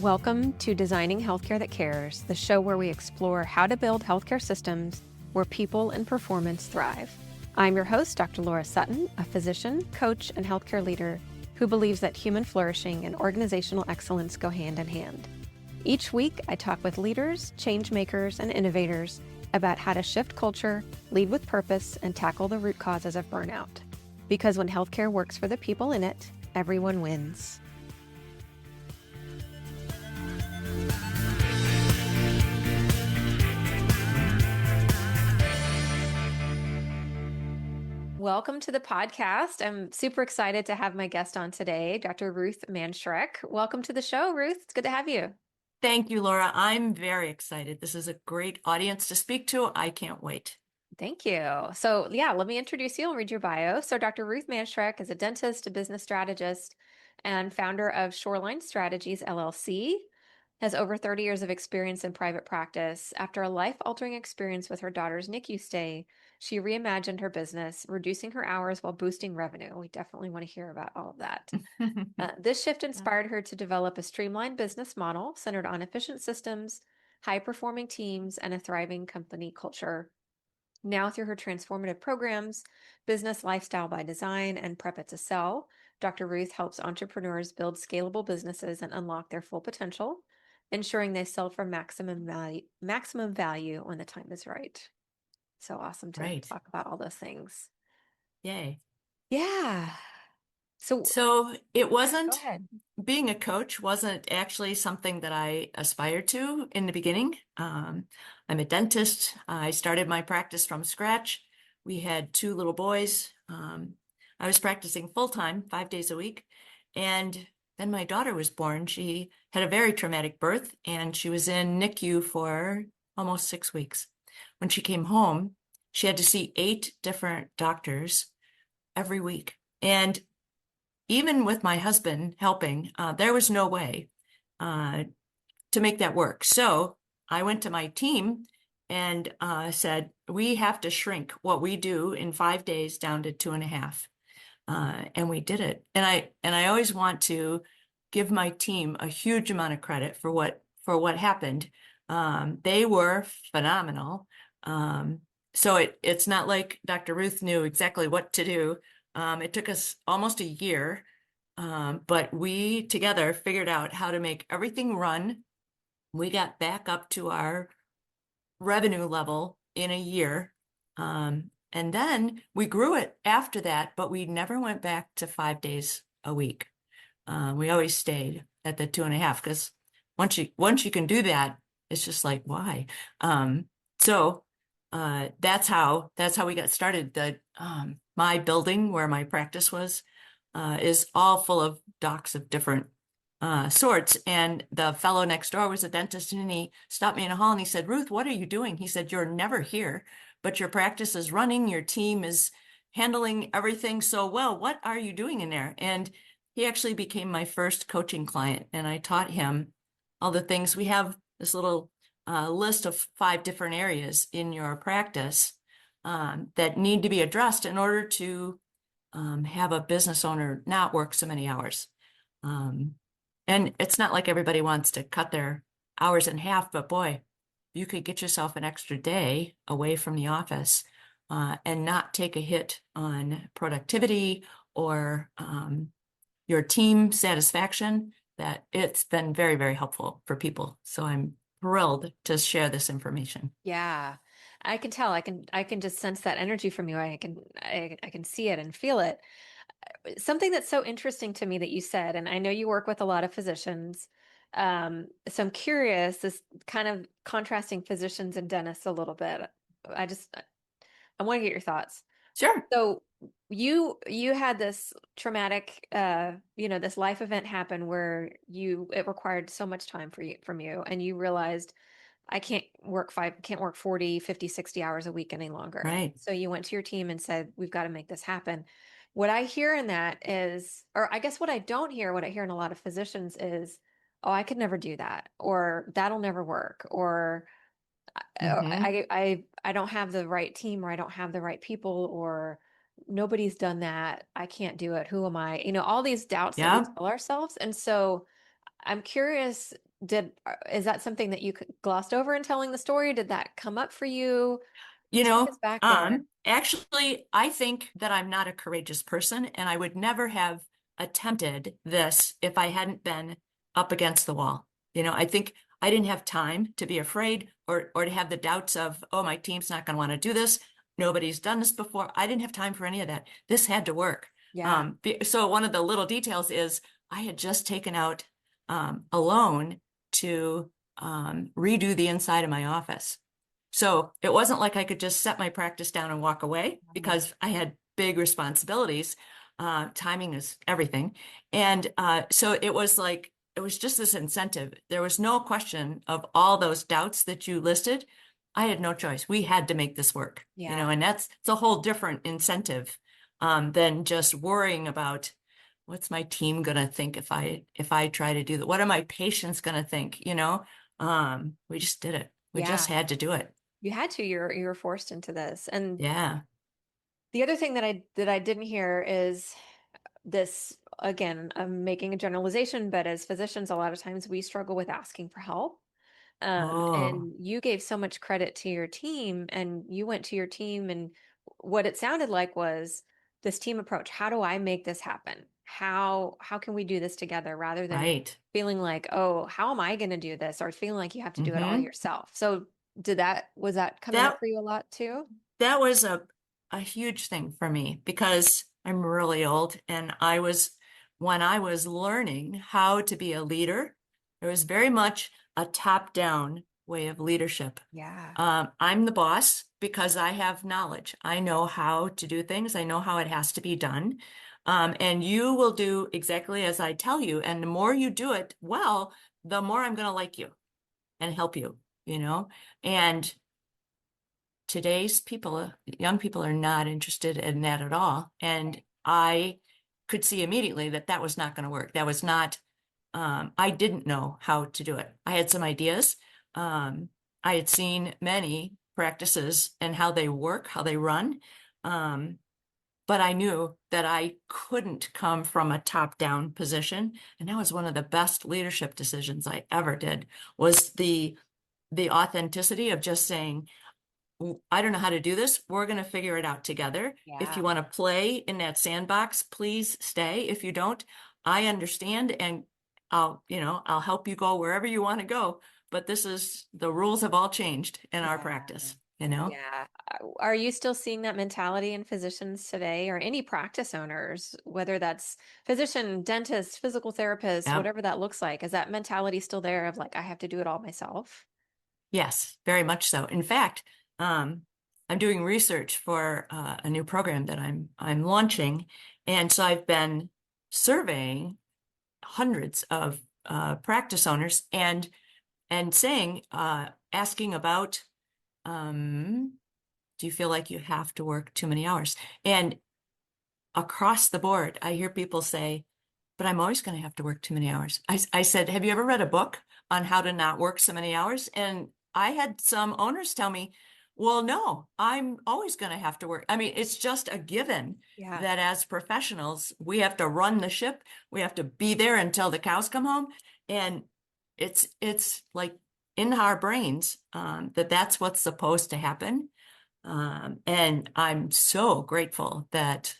Welcome to Designing Healthcare That Cares, the show where we explore how to build healthcare systems where people and performance thrive. I'm your host, Dr. Laura Sutton, a physician, coach, and healthcare leader who believes that human flourishing and organizational excellence go hand in hand. Each week, I talk with leaders, change makers, and innovators about how to shift culture, lead with purpose, and tackle the root causes of burnout. Because when healthcare works for the people in it, everyone wins. Welcome to the podcast. I'm super excited to have my guest on today, Dr. Ruth Mannschreck. Welcome to the show, Ruth. It's good to have you. Thank you, Laura. I'm very excited. This is a great audience to speak to. I can't wait. Thank you. So let me introduce you and read your bio. So Dr. Ruth Mannschreck is a dentist, a business strategist, and founder of Shoreline Strategies LLC. Has over 30 years of experience in private practice. After a life-altering experience with her daughter's NICU stay, she reimagined her business, reducing her hours while boosting revenue. We definitely want to hear about all of that. This shift inspired her to develop a streamlined business model centered on efficient systems, high-performing teams, and a thriving company culture. Now, through her transformative programs, Business Lifestyle by Design, and Prep It to Sell, Dr. Ruth helps entrepreneurs build scalable businesses and unlock their full potential, ensuring they sell for maximum value when the time is right. So awesome to talk about all those things. Yay. Yeah. So it wasn't, go ahead. Being a coach wasn't actually something that I aspired to in the beginning. I'm a dentist. I started my practice from scratch. We had 2 little boys. I was practicing full-time, 5 days a week. And then my daughter was born. She had a very traumatic birth, and she was in NICU for almost 6 weeks. When she came home, she had to see 8 different doctors every week. And even with my husband helping, there was no way to make that work. So I went to my team and said, we have to shrink what we do in 5 days down to 2.5. And we did it. And I always want to give my team a huge amount of credit for what happened. They were phenomenal. So it's not like Dr. Ruth knew exactly what to do. It took us almost a year, but we together figured out how to make everything run. We got back up to our revenue level in a year. And then we grew it after that, but we never went back to 5 days a week. We always stayed at the 2.5 because once you can do that, it's just like, why? So that's how we got started. My building where my practice was is all full of docs of different sorts. And the fellow next door was a dentist, and he stopped me in a hall and he said, Ruth, what are you doing? He said, you're never here, but your practice is running, your team is handling everything so well. What are you doing in there? And he actually became my first coaching client, and I taught him all the things. We have this little list of 5 different areas in your practice that need to be addressed in order to have a business owner not work so many hours. And it's not like everybody wants to cut their hours in half, but boy, you could get yourself an extra day away from the office and not take a hit on productivity or your team satisfaction. That it's been very, very helpful for people. So I'm thrilled to share this information. Yeah, I can tell. I can just sense that energy from you. I can see it and feel it. Something that's so interesting to me that you said, and I know you work with a lot of physicians. So I'm curious, this kind of contrasting physicians and dentists a little bit. I want to get your thoughts. Sure. So you had this traumatic, this life event happen where it required so much time from you, and you realized I can't work 40, 50, 60 hours a week any longer. Right. So you went to your team and said, we've got to make this happen. What I hear in that is, or I guess what I don't hear, what I hear in a lot of physicians is, oh, I could never do that, or that'll never work, or I don't have the right team, or I don't have the right people, or nobody's done that. I can't do it. Who am I? All these doubts that we tell ourselves. And so I'm curious, is that something that you glossed over in telling the story? Did that come up for you? You Take us know, back there. actually, I think that I'm not a courageous person, and I would never have attempted this if I hadn't been up against the wall. I think I didn't have time to be afraid or to have the doubts of, oh, my team's not going to want to do this. Nobody's done this before. I didn't have time for any of that. This had to work. Yeah. So one of the little details is I had just taken out a loan to redo the inside of my office. So it wasn't like I could just set my practice down and walk away because I had big responsibilities. Timing is everything. And so it was like, it was just this incentive. There was no question of all those doubts that you listed. I had no choice. We had to make this work, Yeah. and it's a whole different incentive than just worrying about what's my team gonna think if I try to do that. What are my patients gonna think? We just did it. We just Yeah. had to do it. You had to. You were forced into this. And Yeah. the other thing that I didn't hear is this, again, I'm making a generalization, but as physicians, a lot of times we struggle with asking for help. Oh, And you gave so much credit to your team, and you went to your team, and what it sounded like was this team approach. How do I make this happen? How can we do this together rather than right. feeling like, oh, how am I going to do this? Or feeling like you have to do it all Hmm. yourself. So was that coming up That for you a lot too? that was a huge thing for me because I'm really old and when I was learning how to be a leader, it was very much a top-down way of leadership. Yeah. I'm the boss because I have knowledge. I know how to do things. I know how it has to be done. And you will do exactly as I tell you. And the more you do it well, the more I'm going to like you and help you, you know? And today's people, young people are not interested in that at all. And I could see immediately that that was not going to work. That was not, I didn't know how to do it. I had some ideas. Um, I had seen many practices and how they work, how they run. Um, but I knew that I couldn't come from a top-down position. And that was one of the best leadership decisions I ever did, was the authenticity of just saying, I don't know how to do this. We're going to figure it out together. If you Yeah. want to play in that sandbox, please stay. If you don't, I understand and I'll help you go wherever you want to go. But the rules have all changed in our Yeah. practice. Yeah. Are you still seeing that mentality in physicians today or any practice owners, whether that's physician, dentist, physical therapist, Yep. whatever that looks like? Is that mentality still there of like, I have to do it all myself? Yes, very much so. In fact, um, I'm doing research for a new program that I'm launching, and so I've been surveying hundreds of practice owners and asking about, um, do you feel like you have to work too many hours? And across the board, I hear people say, but I'm always going to have to work too many hours. I said, have you ever read a book on how to not work so many hours? And I had some owners tell me, well, no, I'm always going to have to work. I mean, it's just a given Yeah. that as professionals, we have to run the ship. We have to be there until the cows come home. And it's like in our brains that that's what's supposed to happen. And I'm so grateful that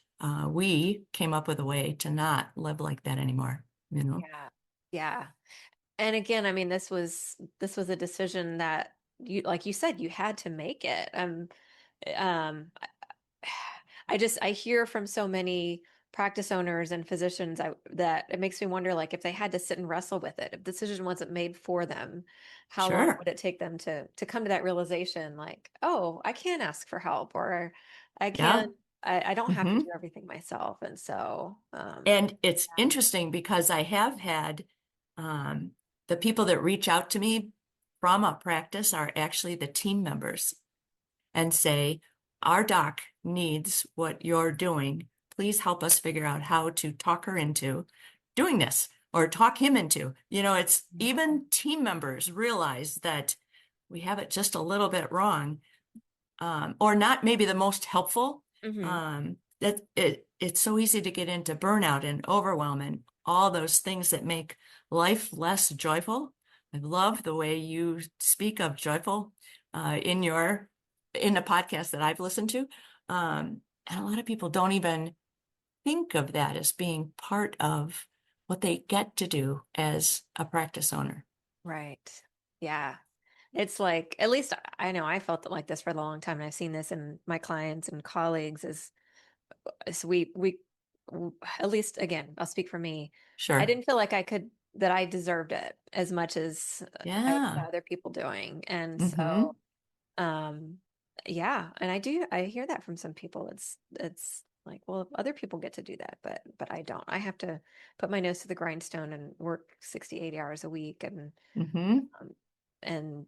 we came up with a way to not live like that anymore. Yeah. Yeah. And again, I mean, this was a decision that you, like you said, you had to make it. Um, I hear from so many practice owners and physicians that it makes me wonder, like, if they had to sit and wrestle with it, if the decision wasn't made for them, how long Sure. would it take them to come to that realization, like, oh, I can ask for help, or I Yeah. can, I don't have to Hmm. do everything myself. And so, And it's yeah. interesting because I have had um, the people that reach out to me from a practice are actually the team members and say, our doc needs what you're doing. Please help us figure out how to talk her into doing this or talk him into. It's even team members realize that we have it just a little bit wrong, or not maybe the most helpful. Hmm. That it's so easy to get into burnout and overwhelm and all those things that make life less joyful. I love the way you speak of joyful in the podcast that I've listened to. And a lot of people don't even think of that as being part of what they get to do as a practice owner. Right. Yeah. It's like, at least I know I felt like this for a long time, and I've seen this in my clients and colleagues is at least again, I'll speak for me. I Sure. didn't feel like that I deserved it as much as I saw Yeah. other people doing. And so, Mm-hmm. um, yeah, and I hear that from some people. It's like, well, other people get to do that, but I don't. I have to put my nose to the grindstone and work 60, 80 hours a week, Mm-hmm. um, and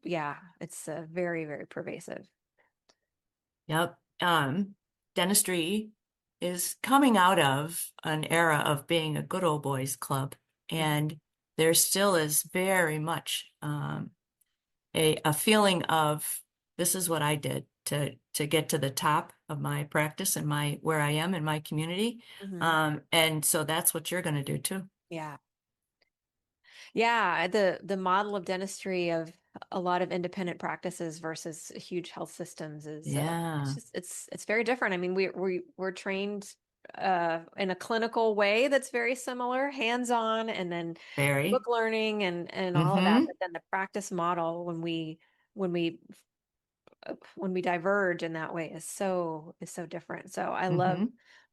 yeah, it's very, very pervasive. Yep. Dentistry is coming out of an era of being a good old boys club, Mhm. and there still is very much a feeling of this is what I did to get to the top of my practice and my where I am in my community. Mhm. And so that's what you're going to do too. Yeah. Yeah, the model of dentistry of a lot of independent practices versus huge health systems is it's Yeah, just it's very different. I mean, we're trained in a clinical way that's very similar, hands-on, and then book very. learning and all of that. Mm-hmm. But then the practice model when we when we diverge in that way is so different. So Mm-hmm.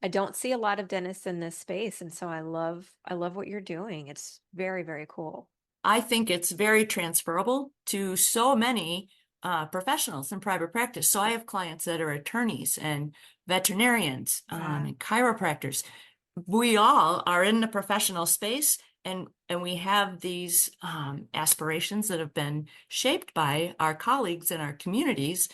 I don't see a lot of dentists in this space, and so I love what you're doing. It's very, very cool. I think it's very transferable to so many professionals in private practice. So I have clients that are attorneys and veterinarians Yeah. and chiropractors. We all are in the professional space, and we have these aspirations that have been shaped by our colleagues in our communities.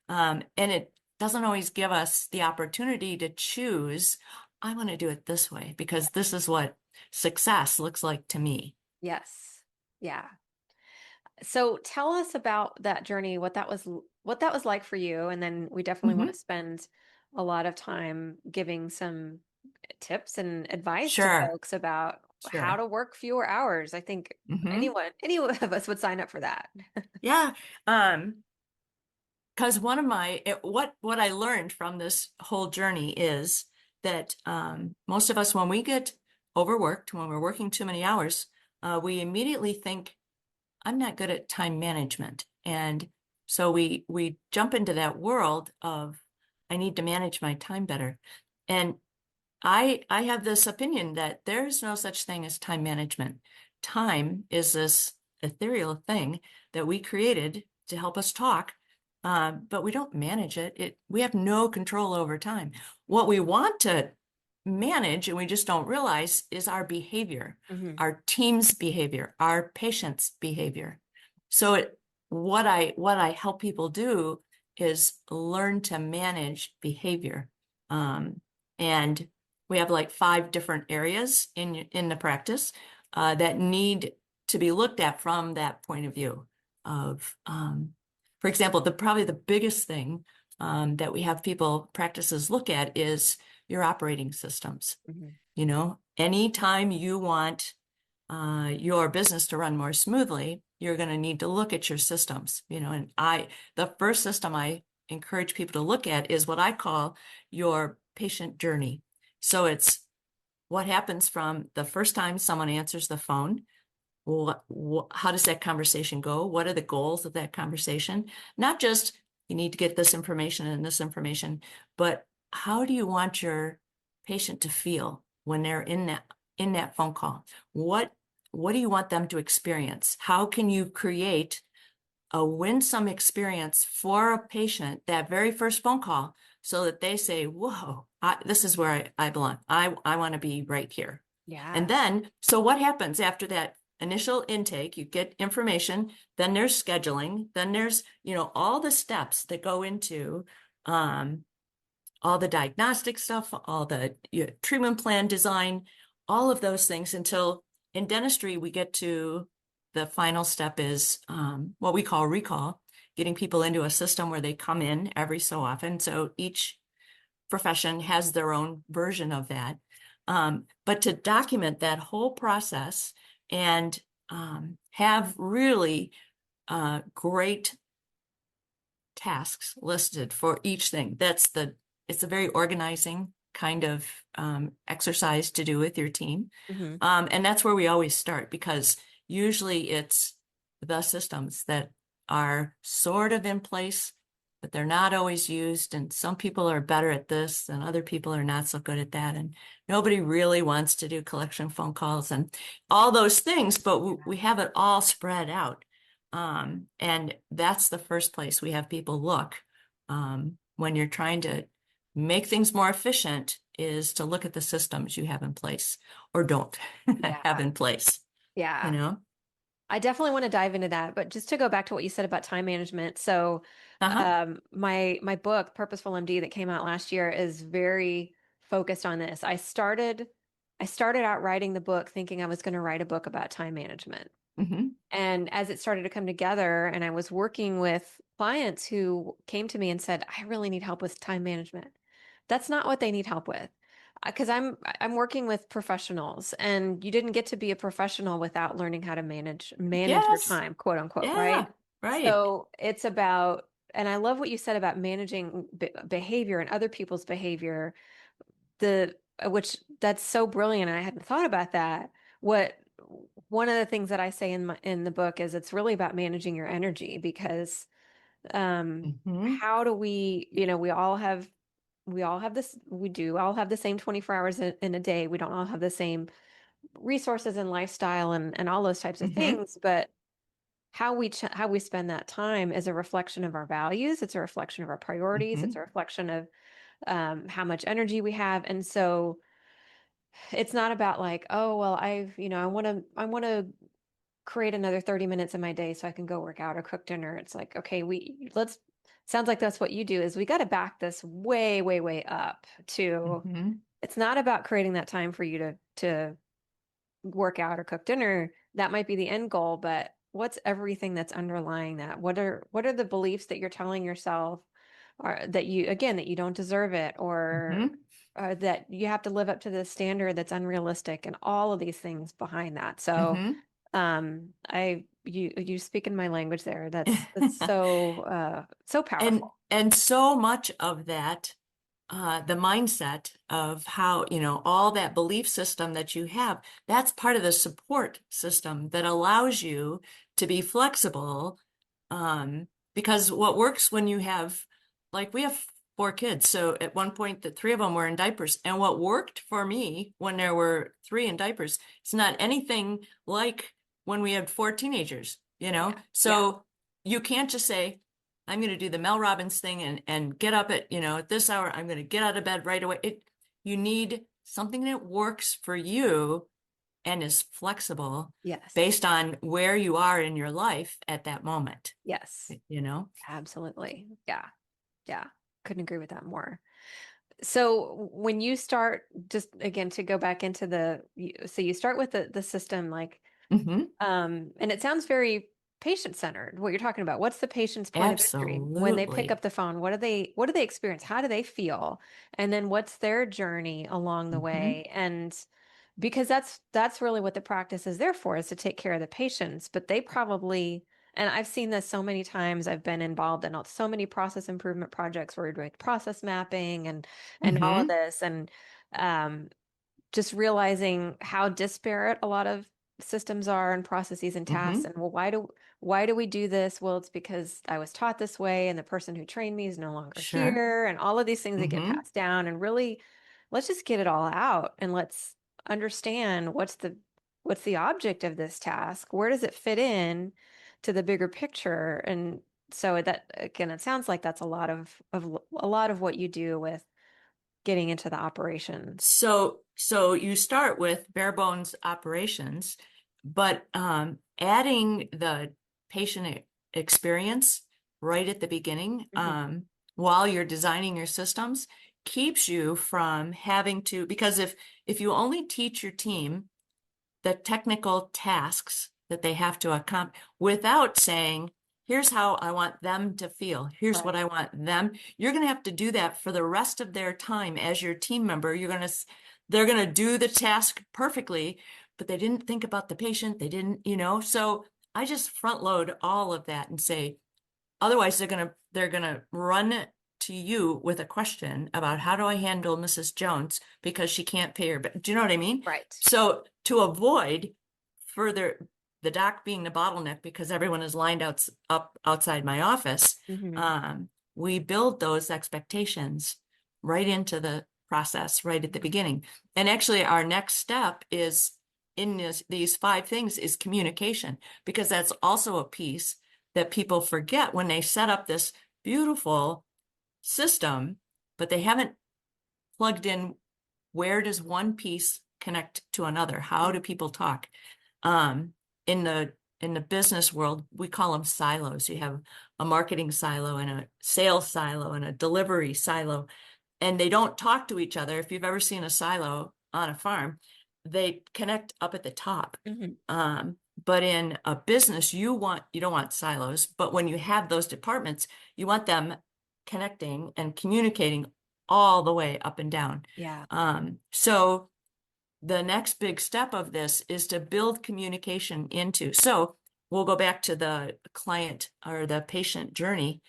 And it doesn't always give us the opportunity to choose, I want to do it this way because this is what success looks like to me. Yes. Yeah. So tell us about that journey, what that was like for you, and then we definitely want Hmm. to spend a lot of time giving some tips and advice to Sure, folks about how sure. to work fewer hours. I think Hmm. any of us would sign up for that. Yeah. Because one of what I learned from this whole journey is that most of us, when we get overworked, when we're working too many hours, we immediately think, I'm not good at time management. And so we jump into that world of I need to manage my time better. And I have this opinion that there's no such thing as time management. Time is this ethereal thing that we created to help us talk, but we don't manage it. We have no control over time. What we want to manage, and we just don't realize, is our behavior, Hmm. our team's behavior, our patient's behavior. So what I help people do is learn to manage behavior. And we have like 5 different areas in the practice that need to be looked at from that point of view of, for example, probably the biggest thing that we have people practices look at is your operating systems. Hmm. You know, anytime you want your business to run more smoothly, you're going to need to look at your systems. You know, and the first system I encourage people to look at is what I call your patient journey. So it's what happens from the first time someone answers the phone. How does that conversation go? What are the goals of that conversation? Not just you need to get this information and this information, but how do you want your patient to feel when they're in that phone call? What do you want them to experience? How can you create a winsome experience for a patient that very first phone call so that they say, whoa, this is where I belong. I want to be right here. And Yeah. then, so what happens after that initial intake? You get information, then there's scheduling, then there's, all the steps that go into um, all the diagnostic stuff, all the treatment plan design, all of those things until in dentistry, we get to the final step is what we call recall, getting people into a system where they come in every so often. So each profession has their own version of that. But to document that whole process and have really great tasks listed for each thing. It's a very organizing kind of exercise to do with your team. Hmm. And that's where we always start, because usually it's the systems that are sort of in place, but they're not always used. And some people are better at this and other people are not so good at that. And nobody really wants to do collection phone calls and all those things, but we have it all spread out. And that's the first place we have people look when you're trying to make things more efficient, is to look at the systems you have in place or don't have Yeah. in place, you Yeah. know? I definitely want to dive into that, but just to go back to what you said about time management. So, Uh-huh. my book, Purposeful MD, that came out last year, is very focused on this. I started out writing the book thinking I was going to write a book about time management. Mm-hmm. And as it started to come together, and I was working with clients who came to me and said, I really need help with time management. That's not what they need help with. Because I'm working with professionals, and you didn't get to be a professional without learning how to manage your Yes. time, quote unquote, Yeah. right? Right. So it's about, and I love what you said about managing behavior and other people's behavior, the which that's so brilliant. And I hadn't thought about that. What One of the things that I say in the book is it's really about managing your energy, because Mm-hmm. how do we, we do all have the same 24 hours in a day. We don't all have the same resources and lifestyle and all those types of Mm-hmm. things, but how we spend that time is a reflection of our values. It's a reflection of our priorities. Mm-hmm. It's a reflection of how much energy we have. And so it's not about like, oh, well, I want to create another 30 minutes in my day so I can go work out or cook dinner. It's like, okay, sounds like that's what you do, is we got to back this way, way, way up to, Mm-hmm. it's not about creating that time for you to work out or cook dinner. That might be the end goal, but what's everything that's underlying that? What are the beliefs that you're telling yourself, or that you don't deserve it, or Mm-hmm. that you have to live up to this standard that's unrealistic, and all of these things behind that. So, Mm-hmm. you speak in my language there. That's so so powerful. And so much of that, the mindset of how, all that belief system that you have, that's part of the support system that allows you to be flexible. Um, because what works when you have, like, we have 4 kids. So at one point, the 3 of them were in diapers. And what worked for me when there were 3 in diapers, it's not anything like when we had 4 teenagers, you know? Yeah. Yeah. So you can't just say, I'm going to do the Mel Robbins thing and get up at, at this hour, I'm going to get out of bed right away. You need something that works for you and is flexible Yes. based on where you are in your life at that moment, Yes. you know? Absolutely. Yeah. Yeah. Couldn't agree with that more. So when you start, just again to go back into so you start with the system, like, Hmm. and it sounds very patient centered, what you're talking about. What's the patient's point of entry when they pick Absolutely. up the phone? What do they experience? How do they feel? And then what's their journey along the Hmm. way? And because that's really what the practice is there for, is to take care of the patients. But they probably, and I've seen this so many times. I've been involved in so many process improvement projects where we're doing process mapping and all of Hmm. this, and um, just realizing how disparate a lot of systems are and processes and tasks. Hmm. And well, why do we do this? Well, it's because I was taught this way, and the person who trained me is no longer Sure. here, and all of these things that get Hmm. passed down. And really, let's just get it all out, and let's understand what's the object of this task. Where does it fit in to the bigger picture? And so that, again, it sounds like that's a lot of what you do with getting into the operations. So you start with bare bones operations, but adding the patient experience right at the beginning, Mhm. while you're designing your systems, keeps you from having to, because if you only teach your team the technical tasks that they have to accomplish without saying, here's how I want them to feel. Here's what Right. I want them. You're going to have to do that for the rest of their time as your team member. They're going to do the task perfectly, but they didn't think about the patient. They didn't, so I just front load all of that and say, otherwise they're gonna run to you with a question about how do I handle Mrs. Jones because she can't pay her. But do you know what I mean? Right. So to avoid further the doc being the bottleneck because everyone is lined up outside my office, Mm-hmm. we build those expectations right into the process right at the beginning. And actually, our next step is in these 5 things is communication, because that's also a piece that people forget when they set up this beautiful system, but they haven't plugged in where does one piece connect to another? How do people talk? Um, in the business world, we call them silos. You have a marketing silo and a sales silo and a delivery silo, and they don't talk to each other. If you've ever seen a silo on a farm, they connect up at the top. Mm-hmm. But in a business, you don't want silos, but when you have those departments, you want them connecting and communicating all the way up and down. Yeah. So the next big step of this is to build communication into. So we'll go back to the client or the patient journey.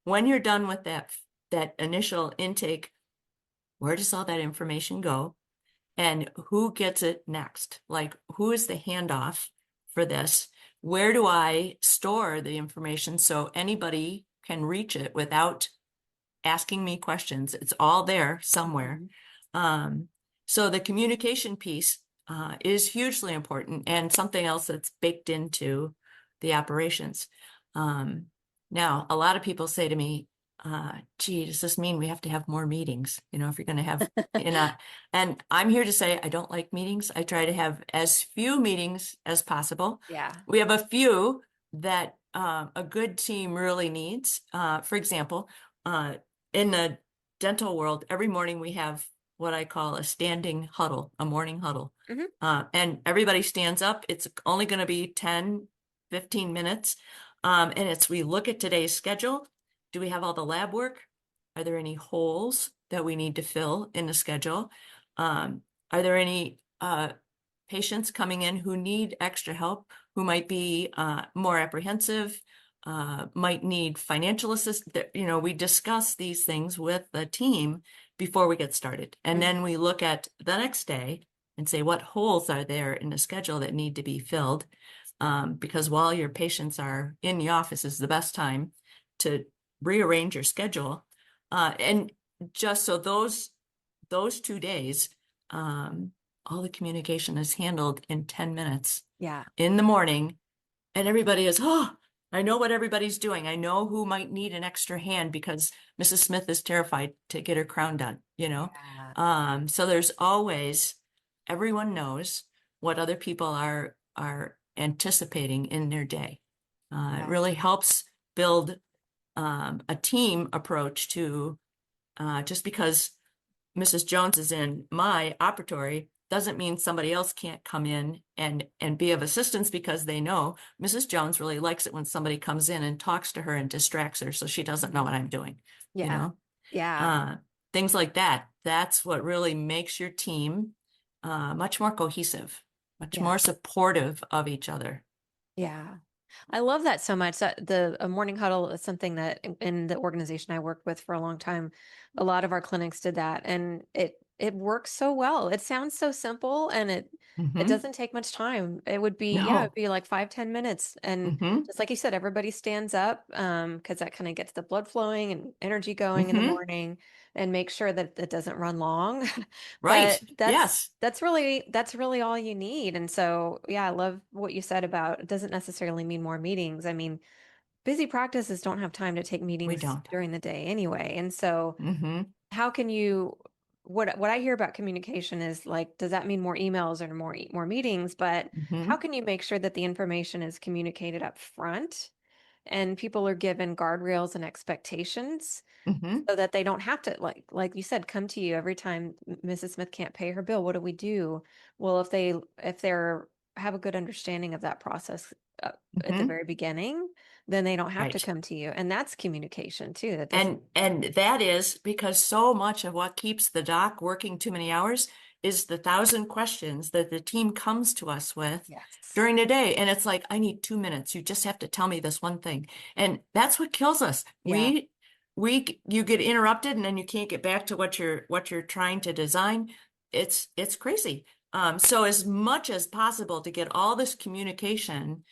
When you're done with that initial intake, where does all that information go? And who gets it next? Like, who is the handoff for this? Where do I store the information so anybody can reach it without asking me questions? It's all there somewhere. Mm-hmm. So the communication piece is hugely important and something else that's baked into the operations. Now, a lot of people say to me, gee, does this mean we have to have more meetings? If you're going to have, and I'm here to say I don't like meetings. I try to have as few meetings as possible. Yeah. We have a few that a good team really needs. For example, in the dental world, every morning we have what I call a standing huddle, a morning huddle. Mm-hmm. And everybody stands up. It's only going to be 10, 15 minutes. And we look at today's schedule. Do we have all the lab work? Are there any holes that we need to fill in the schedule? Are there any patients coming in who need extra help, who might be more apprehensive, might need financial assistance? We discuss these things with the team before we get started. And Mm-hmm. then we look at the next day and say, what holes are there in the schedule that need to be filled? Because while your patients are in the office is the best time to rearrange your schedule. And just so those 2 days, all the communication is handled in 10 minutes Yeah. in the morning. And everybody is, I know what everybody's doing. I know who might need an extra hand because Mrs. Smith is terrified to get her crown done, Yeah. So there's always, everyone knows what other people are anticipating in their day. It Yeah. really helps build a team approach to just because Mrs. Jones is in my operatory doesn't mean somebody else can't come in and be of assistance, because they know Mrs. Jones really likes it when somebody comes in and talks to her and distracts her so she doesn't know what I'm doing, you Yeah. know? Yeah. Uh, Things like that. That's what really makes your team much more cohesive, much Yeah. more supportive of each other. Yeah. I love that so much. That a morning huddle is something that in the organization I worked with for a long time, a lot of our clinics did that, and it works so well. It sounds so simple, and it Mm-hmm. doesn't take much time. It would be, yeah, it'd No. be like 5, 10 minutes, and Mm-hmm. just like you said, everybody stands up because that kind of gets the blood flowing and energy going in the Mm-hmm. morning, and make sure that it doesn't run long. Right. But that's Yes. that's really all you need. And so, yeah, I love what you said about it doesn't necessarily mean more meetings. I mean, busy practices don't have time to take We meetings don't. during the day anyway. And so, Mm-hmm. how can you what I hear about communication is like, does that mean more emails or more meetings? But Mm-hmm. how can you make sure that the information is communicated up front and people are given guardrails and expectations Mm-hmm. so that they don't have to like you said come to you every time Mrs. Smith can't pay her bill? What do we do? Well, if they're have a good understanding of that process at the Mm-hmm. very beginning, then they don't have to Right. come to you, and that's communication too. That doesn't. And that is because so much of what keeps the doc working too many hours is the 1,000 questions that the team comes to us with Yes. during the day. And it's like, I need 2 minutes. You just have to tell me this one thing. And that's what kills us. Yeah. You get interrupted and then you can't get back to what you're trying to design. It's crazy. So as much as possible to get all this communication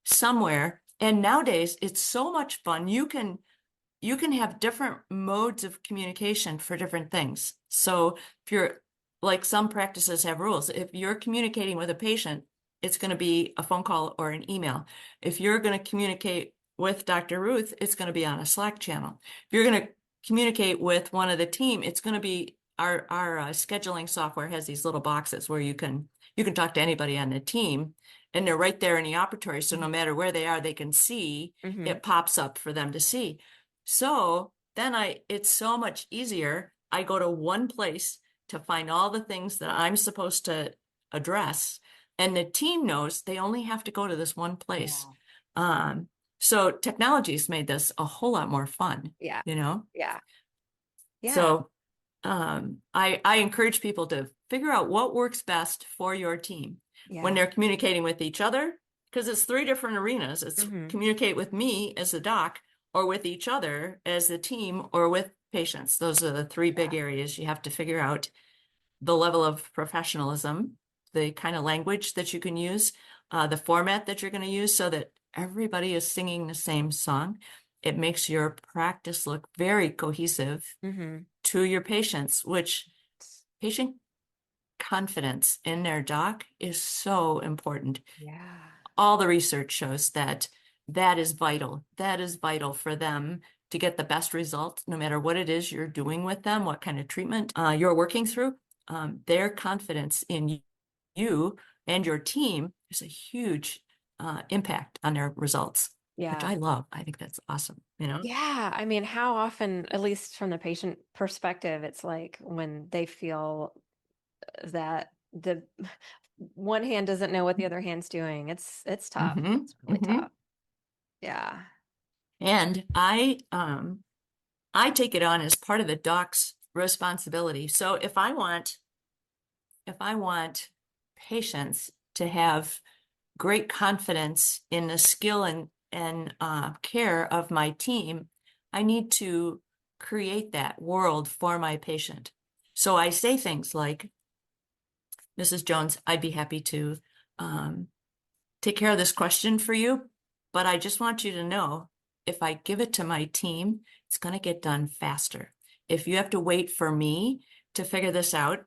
somewhere. And nowadays it's so much fun. You can have different modes of communication for different things. So if you're like some practices have rules, if you're communicating with a patient, it's going to be a phone call or an email. If you're going to communicate with Dr. Ruth, it's going to be on a Slack channel. If you're going to communicate with one of the team, it's going to be our scheduling software has these little boxes where you can talk to anybody on the team, and they're right there in the operatory. So no matter where they are, they can see Mm-hmm. it pops up for them to see. So then it's so much easier. I go to one place to find all the things that I'm supposed to address. And the team knows they only have to go to this one place. So technology's made this a whole lot more fun, Yeah. you know? Yeah. Yeah. So I encourage people to figure out what works best for your team when Yeah. they're communicating with each other, because it's 3 different arenas. It's Mm-hmm. communicate with me as the doc, or with each other as the team, or with patients. Those are the 3 big Yeah. areas you have to figure out the level of professionalism, the kind of language that you can use, the format that you're going to use so that everybody is singing the same song. It makes your practice look very cohesive Mm-hmm. to your patients, which patient confidence in their doc is so important. Yeah. All the research shows that that is vital. That is vital for them to get the best result, no matter what it is you're doing with them, what kind of treatment you're working through. Their confidence in you and your team is a huge impact on their results, which Yeah. I love. I think that's awesome, you know? Yeah. I mean, how often, at least from the patient perspective, it's like when they feel that the one hand doesn't know what the other hand's doing. It's tough. Mm-hmm, It's really mm-hmm. tough. Yeah. And I take it on as part of the doc's responsibility. So if I want patients to have great confidence in the skill and care of my team, I need to create that world for my patient. So I say things like, Mrs. Jones, I'd be happy to um, take care of this question for you, but I just want you to know if I give it to my team, it's going to get done faster. If you have to wait for me to figure this out,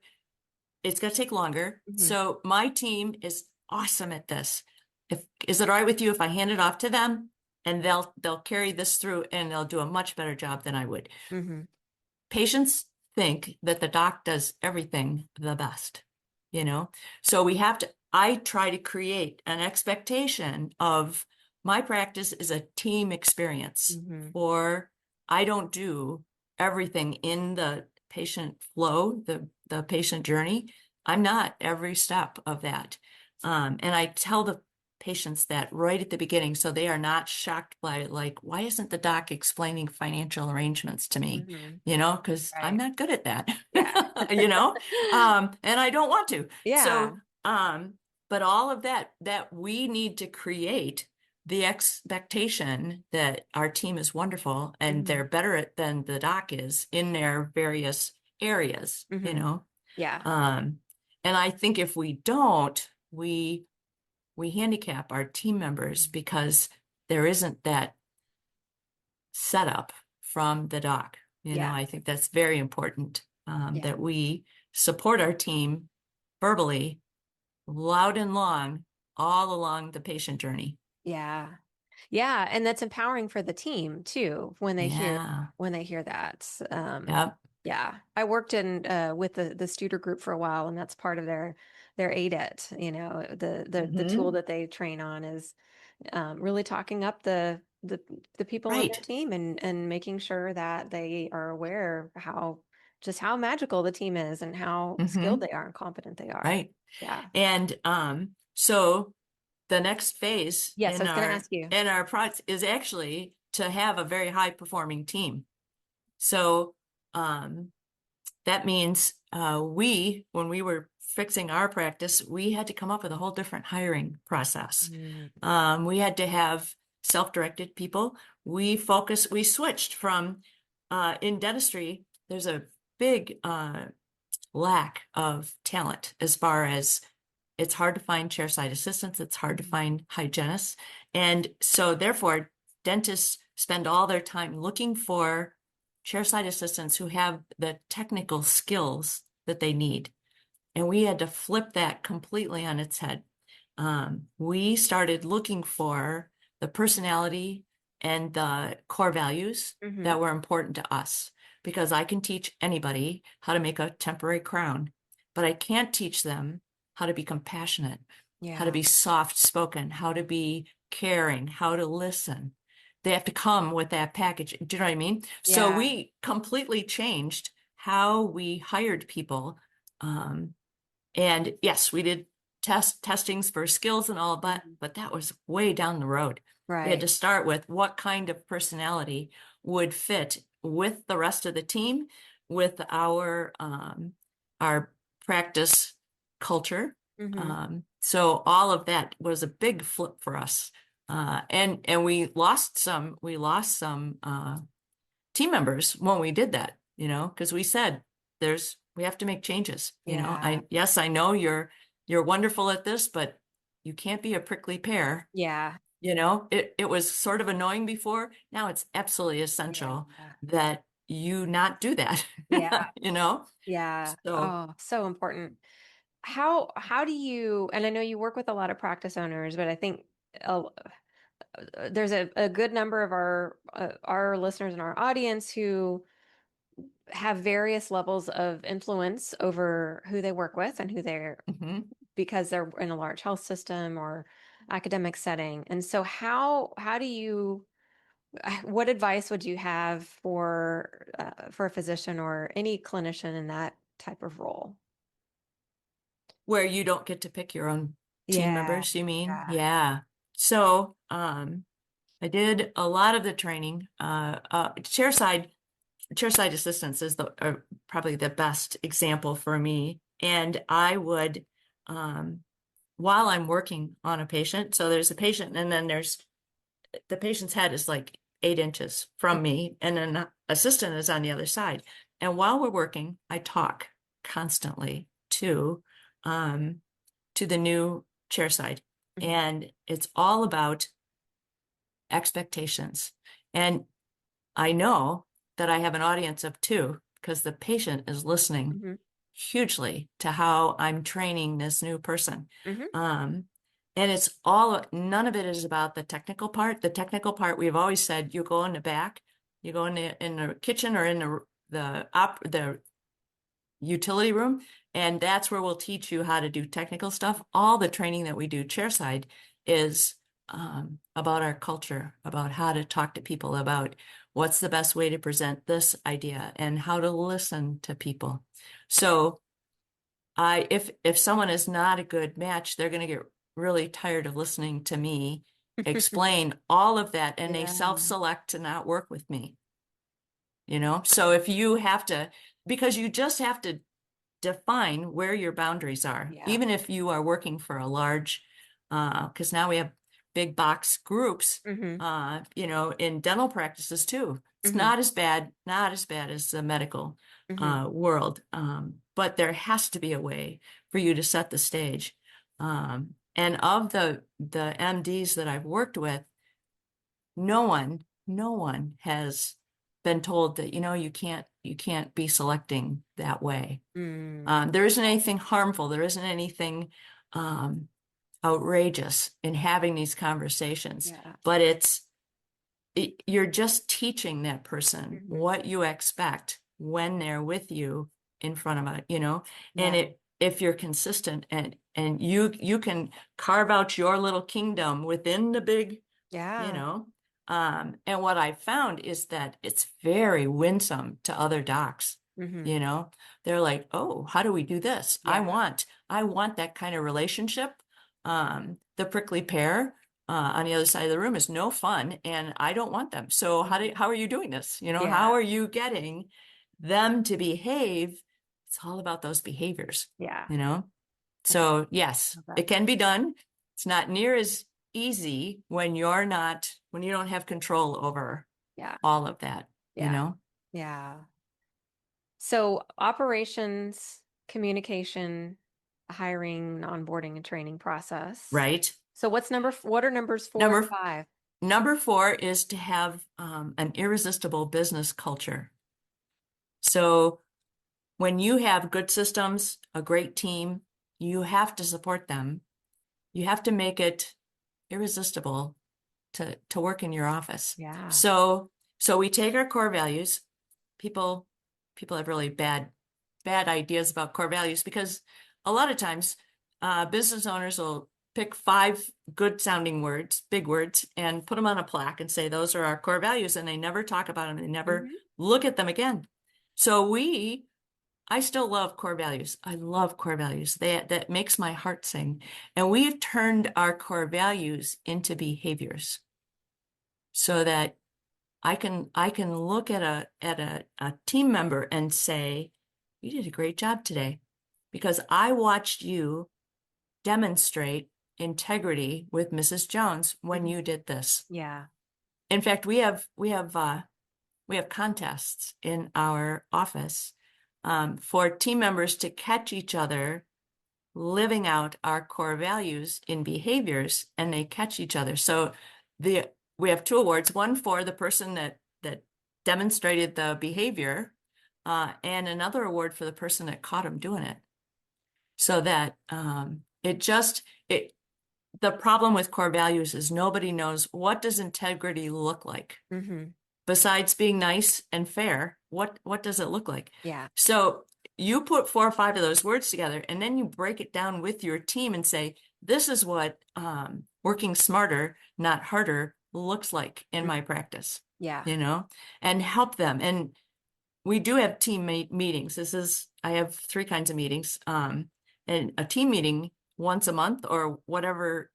it's going to take longer. Hmm. So my team is awesome at this. Is it all right with you if I hand it off to them and they'll carry this through and they'll do a much better job than I would. Hmm. Patients think that the doc does everything the best, you know? So I try to create an expectation of my practice is a team experience, Hmm. or I don't do everything in the patient flow, the patient journey. I'm not every step of that. And I tell the patients that right at the beginning, so they are not shocked by like, why isn't the doc explaining financial arrangements to me? Hmm. You know, because I'm Right. not good at that, Yeah. you know, and I don't want to. Yeah. So, but all of that we need to create the expectation that our team is wonderful and Hmm. they're better at than the doc is in their various areas, you Hmm. know. Yeah. And I think if we don't, we handicap our team members because there isn't that setup from the doc. You know, Yeah. I think that's very important, Yeah. that we support our team verbally, loud and long, all along the patient journey. Yeah. Yeah, and that's empowering for the team too Yeah. when they hear that. Yep. Yeah, I worked in with the Studer group for a while, and that's part of their ADET. You know, the tool Hmm. that they train on is really talking up the people on their Right. team and making sure that they are aware how magical the team is and how skilled Hmm. they are and competent they are. Right. Yeah. And so the next phase Yes, I was going to ask you. in our project is actually to have a very high performing team. So um, that means when we were fixing our practice, we had to come up with a whole different hiring process. Mm. We had to have self-directed people. We switched from, in dentistry, there's a big lack of talent as far as it's hard to find chairside assistants, it's hard to find hygienists. And so therefore, dentists spend all their time looking for chairside assistants who have the technical skills that they need. And we had to flip that completely on its head. We started looking for the personality and the core values Mm-hmm. that were important to us. Because I can teach anybody how to make a temporary crown, but I can't teach them how to be compassionate, how to Yeah. be soft spoken, how to be caring, how to listen. They have to come with that package. Do you know what I mean? So Yeah. we completely changed how we hired people. And yes, we did testings for skills and all of that, Mhm. but that was way down the road. We had Right. to start with what kind of personality would fit with the rest of the team, with our practice culture. Mm-hmm. So all of that was a big flip for us. And we lost some team members when we did that, because we said we have to make changes. Yeah. I know you're wonderful at this, but you can't be a prickly pear. Yeah. It was sort of annoying before. Now it's absolutely Yeah. essential that you not do that. Yeah. you know? Yeah. So, Oh, so important. How do you, and I know you work with a lot of practice owners, but I think uh, there's a good number of our listeners in our audience who have various levels of influence over who they work with and who they're mhm. because they're in a large health system or academic setting. And so how do you what advice would you have for a physician or any clinician in that type of role? Where you don't get to pick your own team Yeah. members, you mean? Yeah. Yeah. So, I did a lot of the training. Chairside assistance is probably the best example for me. And I would, um, while I'm working on a patient, so there's a patient, and then the patient's head is like 8 inches from me, and then the assistant is on the other side. And while we're working, I talk constantly um, to the new chairside, Mhm. and it's all about expectations. And I know that I have an audience of two because the patient is listening Mhm. hugely to how I'm training this new person. Mhm. Um, and none of it is about the technical part. The technical part, we've always said, you go in the back, you go in the kitchen or in the utility room, and that's where we'll teach you how to do technical stuff. All the training that we do chairside is about our culture, about how to talk to people, about what's the best way to present this idea and how to listen to people. So if someone is not a good match, they're going to get really tired of listening to me explain all of that, and they Yeah. self-select to not work with me. So if you have to, because you just have to define where your boundaries are, Yeah. even if you are working for a large, because now we have big box groups, Mhm. in dental practices too. It's Mhm. not as bad as the medical Mhm. world, but there has to be a way for you to set the stage. And of the MDs that I've worked with, no one has been told that, you can't be selecting that way. Mm. There isn't anything harmful. There isn't anything um, outrageous in having these conversations, Yeah. but you're just teaching that person Mhm. what you expect when they're with you in front of and Yeah. if you're consistent and you can carve out your little kingdom within the big, you Yeah. know. And what I found is that it's very winsome to other docs. Mhm. You know, they're like, oh, how do we do this? I Yeah. want, I want that kind of relationship. The prickly pear on the other side of the room is no fun, and I don't want them. So Mhm. how are you doing this? Yeah. How are you getting them to behave? It's all about those behaviors, Yeah. you know? So yes, Okay. it can be done. It's not near as easy when when you don't have control over Yeah. all of that, you Yeah. know? Yeah. So operations, communication, hiring, onboarding, and training process. Right. So what are numbers 4 and Number 5? number 4 is to have an irresistible business culture. So when you have good systems, a great team, you have to support them. You have to make it irresistible to work in your office. Yeah. So we take our core values. People people have really bad ideas about core values because a lot of times business owners will pick 5 good sounding words, big words, and put them on a plaque and say those are our core values, and they never talk about them. They never Hmm. look at them again. So I still love core values. I love core values. That makes my heart sing. And we've turned our core values into behaviors so that I can look at a team member and say, you did a great job today because I watched you demonstrate integrity with Mrs. Jones when Hmm. you did this. Yeah. In fact, we have contests in our office for team members to catch each other living out our core values in behaviors, and they catch each other. So the we have 2 awards, one for the person that demonstrated the behavior, and another award for the person that caught him doing it. So that it the problem with core values is nobody knows what does integrity look like Hmm. besides being nice and fair. What does it look like? Yeah. So you put 4 or 5 of those words together, and then you break it down with your team and say, this is what working smarter, not harder, looks like in Mm. my practice, Yeah. and help them. And we do have team meetings. I have 3 kinds of meetings, and a team meeting once a month or whatever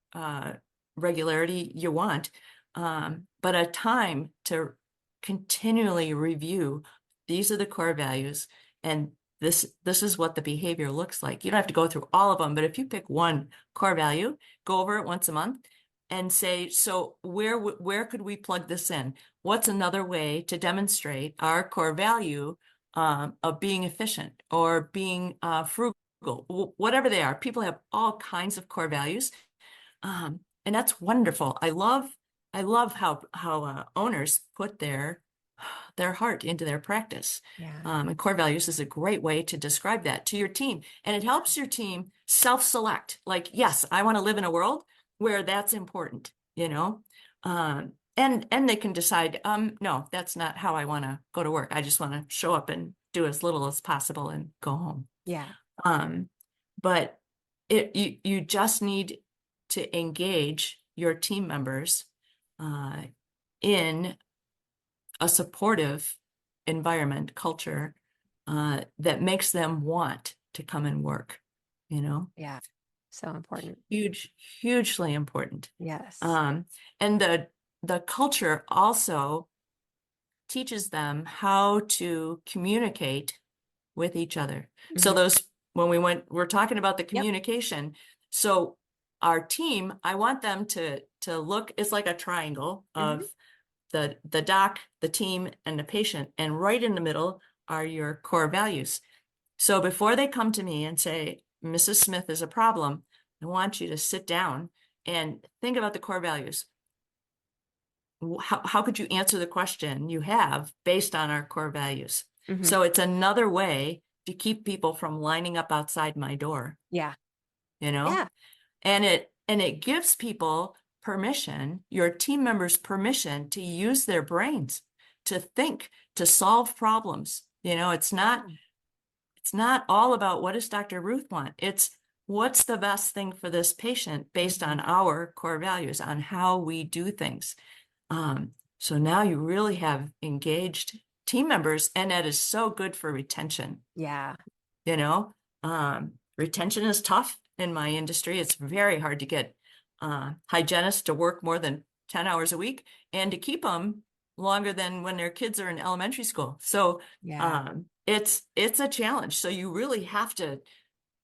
regularity you want, but a time to continually review. These are the core values, and this is what the behavior looks like. You don't have to go through all of them, but if you pick one core value, go over it once a month and say, so where could we plug this in? What's another way to demonstrate our core value of being efficient or being frugal, whatever they are? People have all kinds of core values, and that's wonderful. I love how owners put their heart into their practice. Yeah. And core values is a great way to describe that to your team. And it helps your team self-select. Like, yes, I want to live in a world where that's important, you know? And they can decide, no, that's not how I want to go to work. I just want to show up and do as little as possible and go home. Yeah. Um, but you just need to engage your team members uh, in a supportive environment, culture that makes them want to come and work, you know? Yeah. So important. Hugely important. Yes. Um, and the culture also teaches them how to communicate with each other. So Hmm. we're talking about the Yep. communication. So our team, I want them to look, it's like a triangle Hmm. of the doc, the team, and the patient. And right in the middle are your core values. So before they come to me and say, Mrs. Smith is a problem, I want you to sit down and think about the core values. How could you answer the question you have based on our core values? Hmm. So it's another way to keep people from lining up outside my door, Yeah. you know? Yeah. And it gives people permission, your team members permission to use their brains, to think, to solve problems. Yeah. It's not all about what does Dr. Ruth want? It's what's the best thing for this patient based on Hmm. our core values, on how we do things. So now you really have engaged team members, and that is so good for retention. Yeah. You know, retention is tough in my industry. It's very hard to get hygienists to work more than 10 hours a week and to keep them longer than when their kids are in elementary school. So Yeah. it's a challenge. So you really have to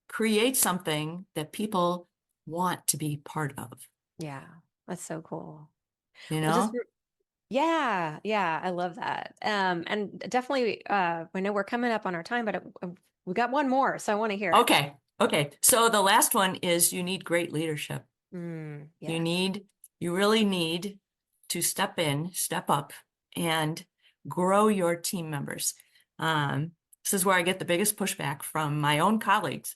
create something that people want to be part of, Yeah, that's so cool. you Well, know? yeah, yeah, I love that. And definitely, I know we're coming up on our time, but we got one more, so I want to hear it. Okay. Okay. So the last one is you need great leadership. You Yeah, need, you really need to step in, step up, and grow your team members. This is where I get the biggest pushback from my own colleagues,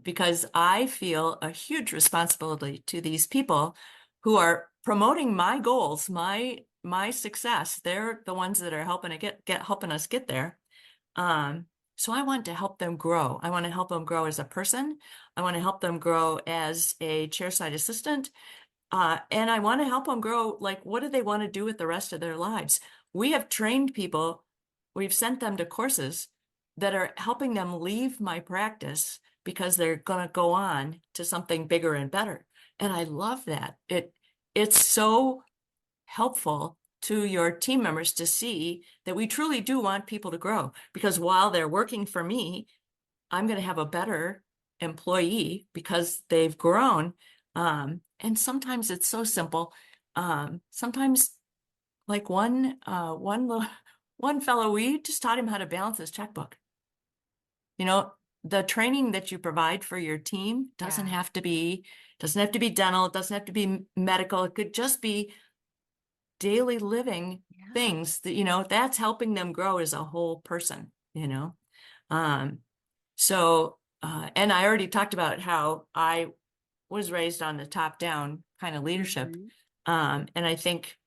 because I feel a huge responsibility to these people who are promoting my goals, my success. They're the ones that are helping us get there. So I want to help them grow. I want to help them grow as a person. I want to help them grow as a chairside assistant. And I want to help them grow. Like, what do they want to do with the rest of their lives? We have trained people, we've sent them to courses that are helping them leave my practice because they're going to go on to something bigger and better. And I love that. It's so helpful to your team members to see that we truly do want people to grow, because while they're working for me, I'm going to have a better employee because they've grown. And sometimes it's so simple. Sometimes like one fellow, we just taught him how to balance his checkbook. You know, the training that you provide for your team doesn't yeah, have to be dental, it doesn't have to be medical. It could just be daily living yeah, things that, you know, that's helping them grow as a whole person, you know? Um, and I already talked about how I was raised on the top down kind of leadership. Mhm. And I think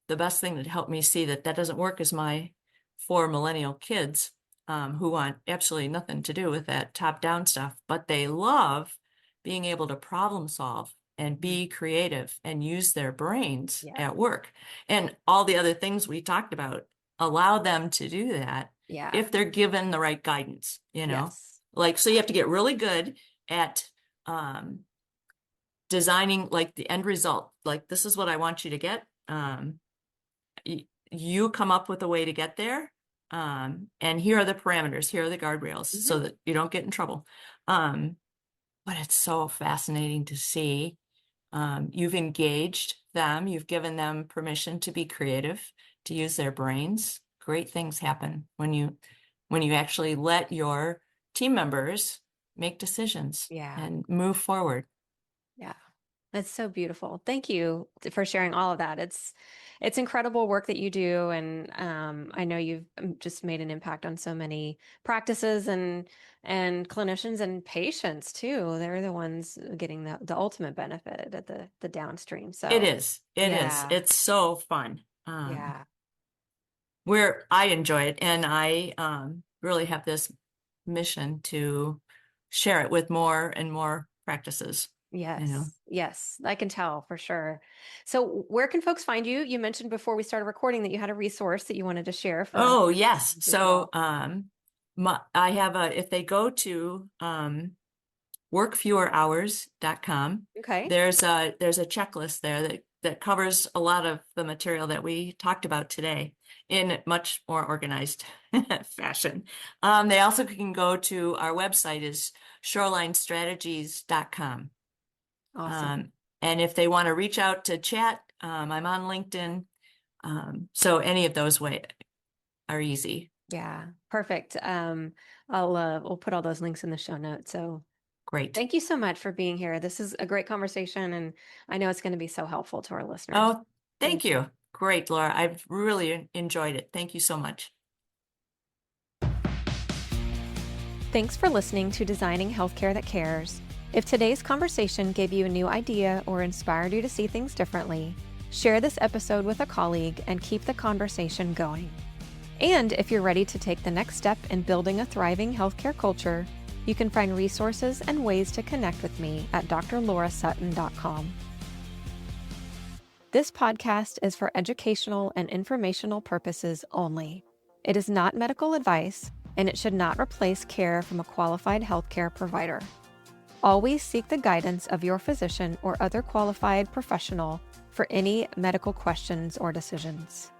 the best thing that helped me see that that doesn't work is my 4 millennial kids, who want absolutely nothing to do with that top down stuff, but they love being able to problem solve and Mhm. be creative and use their brains Yeah, at work. And all the other things we talked about allow them to do that yeah, if they're given the right guidance, you know? yes, Like, so you have to get really good at um, designing like the end result. Like, this is what I want you to get. You come up with a way to get there. And here are the parameters, here are the guardrails hmm so that you don't get in trouble. Um, but it's so fascinating to see. You've engaged them, you've given them permission to be creative, to use their brains. Great things happen when you actually let your team members make decisions yeah, and move forward. yeah. That's so beautiful. Thank you for sharing all of that. It's incredible work that you do, and I know you've just made an impact on so many practices and clinicians and patients too. They're the ones getting the ultimate benefit at the downstream. It So, is. It is. yeah, It's so fun. yeah, Where I enjoy it, and I really have this mission to share it with more and more practices, you know. yes, yes. I can tell for sure. So, where can folks find you? You mentioned before we started recording that you had a resource that you wanted to share for our Oh, yes. as So well. I have if they go to workfewerhours.com, Okay. there's a checklist there that covers a lot of the material that we talked about today in much more organized fashion. They also can go to our website is shorelinestrategies.com. Awesome. Um, and if they want to reach out to chat, I'm on LinkedIn. So any of those way are easy. Yeah, perfect. We'll put all those links in the show notes. So Great. thank you so much for being here. This is a great conversation, and I know it's going to be so helpful to our listeners. Oh, thank Thank you. you. Great, Laura. I've really enjoyed it. Thank you so much. Thanks for listening to Designing Healthcare That Cares. If today's conversation gave you a new idea or inspired you to see things differently, share this episode with a colleague and keep the conversation going. And if you're ready to take the next step in building a thriving healthcare culture, you can find resources and ways to connect with me at drlaurasutton.com. This podcast is for educational and informational purposes only. It is not medical advice, and it should not replace care from a qualified healthcare provider. Always seek the guidance of your physician or other qualified professional for any medical questions or decisions.